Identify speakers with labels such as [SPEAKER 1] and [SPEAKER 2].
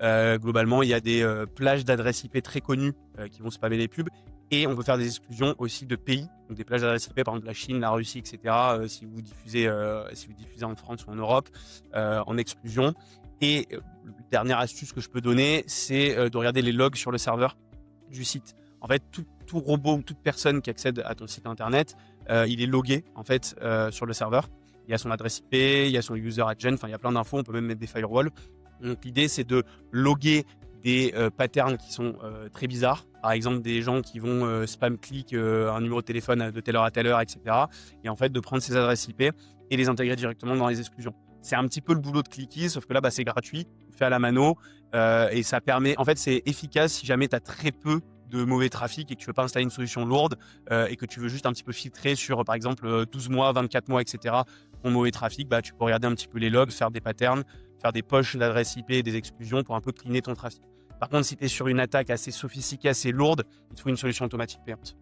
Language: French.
[SPEAKER 1] Globalement, il y a des plages d'adresses IP très connues qui vont spammer les pubs. Et on peut faire des exclusions aussi de pays, donc des plages d'adresses IP, par exemple la Chine, la Russie, etc. Si vous diffusez en France ou en Europe, en exclusion. Et dernière astuce que je peux donner, c'est de regarder les logs sur le serveur du site. En fait, tout robot ou toute personne qui accède à ton site internet, il est logué en fait sur le serveur. Il y a son adresse IP, il y a son user agent, enfin il y a plein d'infos. On peut même mettre des firewalls. Donc l'idée c'est de loguer des patterns qui sont très bizarres. Par exemple, des gens qui vont spam click un numéro de téléphone de telle heure à telle heure, etc. Et en fait, de prendre ces adresses IP et les intégrer directement dans les exclusions. C'est un petit peu le boulot de Clicky, sauf que là, c'est gratuit, fait à la mano, et ça permet. En fait, c'est efficace si jamais tu as très peu de mauvais trafic et que tu veux pas installer une solution lourde et que tu veux juste un petit peu filtrer sur, par exemple, 12 mois, 24 mois, etc. ton mauvais trafic, tu peux regarder un petit peu les logs, faire des patterns, faire des poches d'adresses IP et des exclusions pour un peu cleaner ton trafic. Par contre, si tu es sur une attaque assez sophistiquée, assez lourde, il te faut une solution automatique payante.